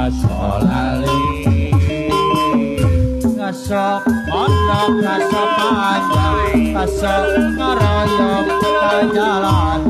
Asolali ngasok pondok ngasok panjang ngasok ngaroyok ke jalan.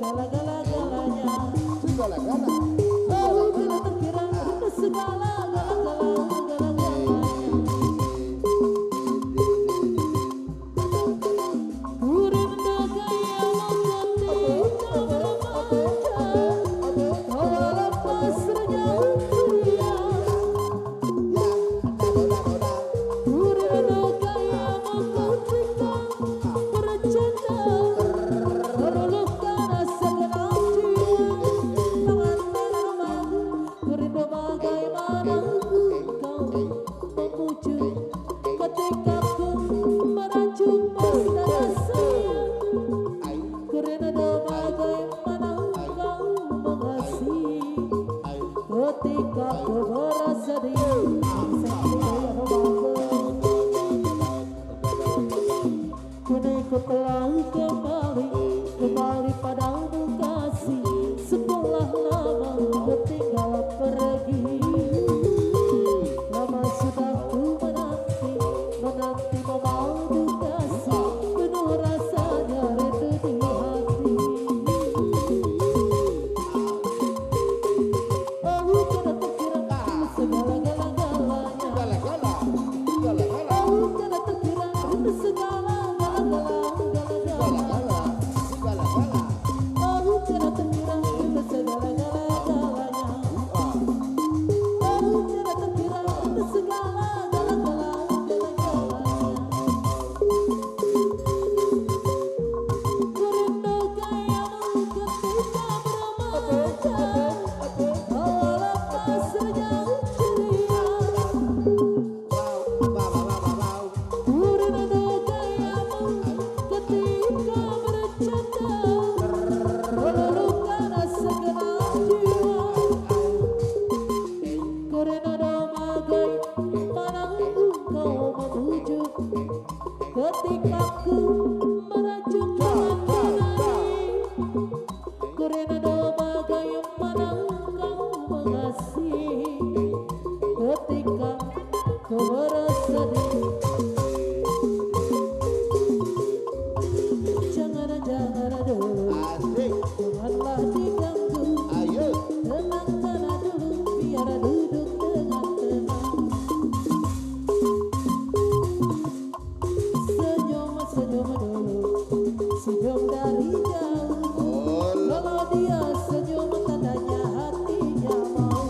segala-galanya. Segala-gala. Oh tidak terkira segala-galanya. Kurindu gaya ketika bermanja, kau lepas renyah kuliah. Kurindu gaya ketika bercanda, meluluhkan segenap jiwa. Tangan tanaman, kurindu bagaimana kau memuju ketika ku merajuk mesra sayang. Kurindu bagaimana kau mengasihi ketika ku merasa kini ku telah kembali padamu kasih, setelah lama bertinggal pergi. Lama sudah ku menanti memadu kasih, penuh rasanya rindu di hati. Oh tidak terkira segala-galanya. Oh tidak terkira segala-galanya. Oh tidak terkira segala-galanya. Oh tidak terkira segala-galanya. Kurindu gayamu ketika bermanja, kau lepas renyah ceria. Kurindu gayamu ketika bercanda, meluluhkan segenap jiwa. Kurindu bagaimana engkau memujuk ketika ku merajuk hati. Kurindu bagaimana engkau mengasihi ketika ku merasa jangan dulu, janganlah diganggu. Tenangkan dulu, biar duduk dengan tenang. Senyum dulu, senyum dari jauh. Kalau dia senyum tandanya hatinya mau.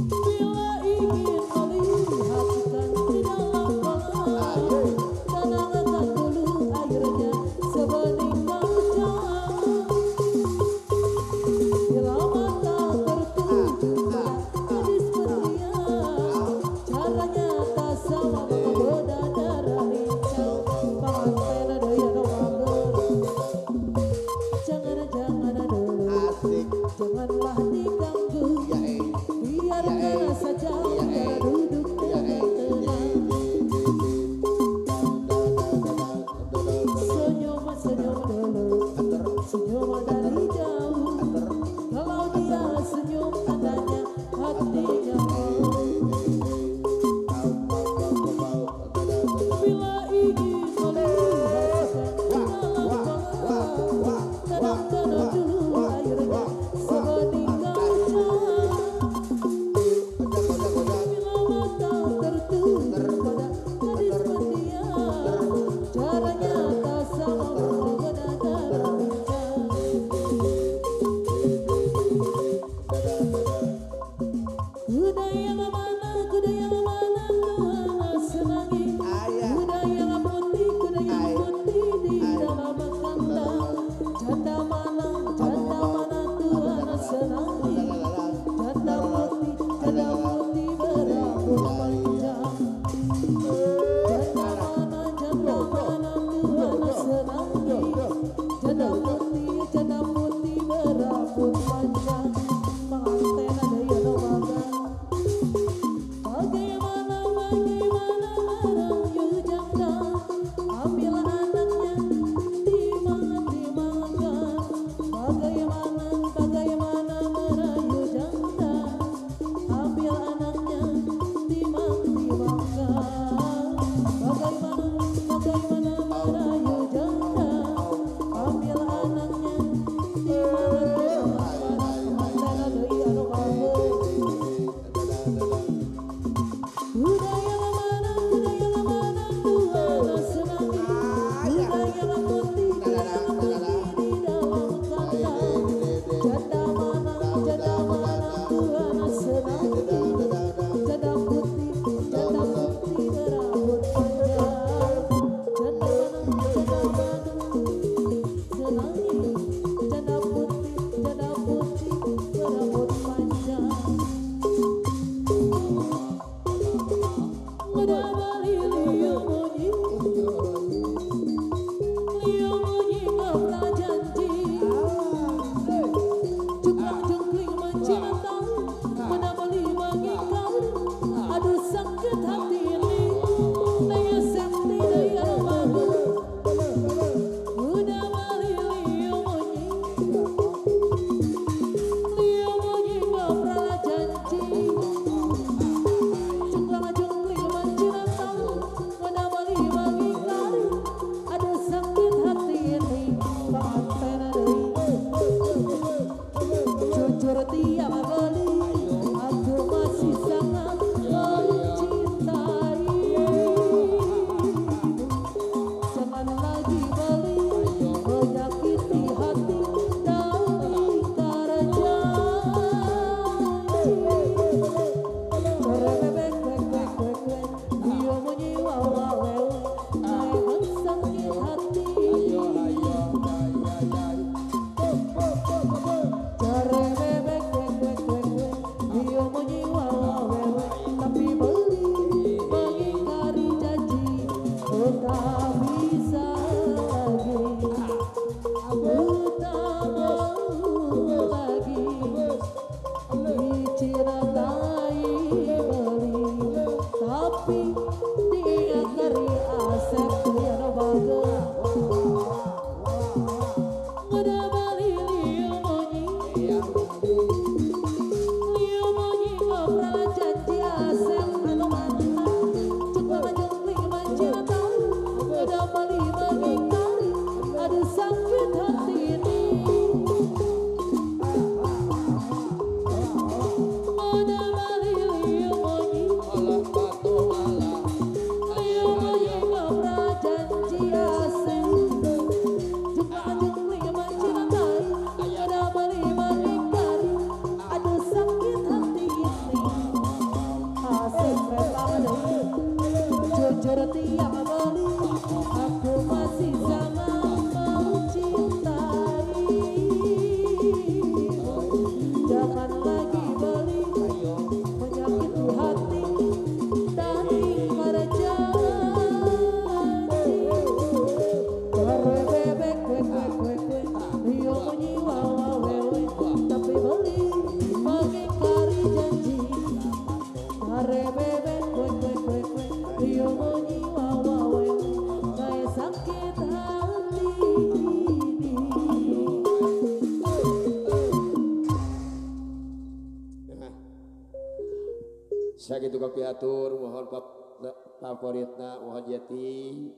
Bila ingin melihatkan di dalam kolam, tenangkan dulu airnya sebening kaca. Bila mata tertuju gadis belia, caranya tak sama menggoda darah hijau. Pengantin doyan mager, jangan dulu, janganlah diganggu. Biarkan saja biar duduk dengan tenang. Senyum dulu, senyum dari jauh. Kalau dia senyum tandanya hatinya mau. Bila ingin melihatkan di dalam kolam, tenangkan dulu airnya sebening kaca. Bila mata tertuju pada gadis belia, caranya tak sama menggoda darah hijau. Kuda yang mana Tuhan senangi. Kuda yang putih di dalam kandang. Janda mana Tuhan senangi. Janda putih berambut panjang. Janda mana Tuhan senangi. Janda putih berambut panjang. Pengantin ada yang magang. Bagaimana merayu janda, ambil anaknya dimakan. Bagaimana merayu janda, ambil anaknya dimakan. Bagaimana bali mengingkari, aduh sakit hati ini. Ada bali liu monyi, Alah batu alah. liu monyi ngobra janji asing. Jumpa jengli mencintai, ada bali mengingkari, aduh sakit hati ini. Asing rela jujur tiap bali, aku masih sama mencintai. Jangan lagi bali menyakiti hati dan ingkar janji. Kare bebek kue kue kue kue, rio menyiwa wawewe, tapi bali mengingkari janji. Kare bebek kue kue kue kue, rio menyiwa wawewe, saya sakit hati ini. Saya gitu kopi atur mohon favoritna mohon jati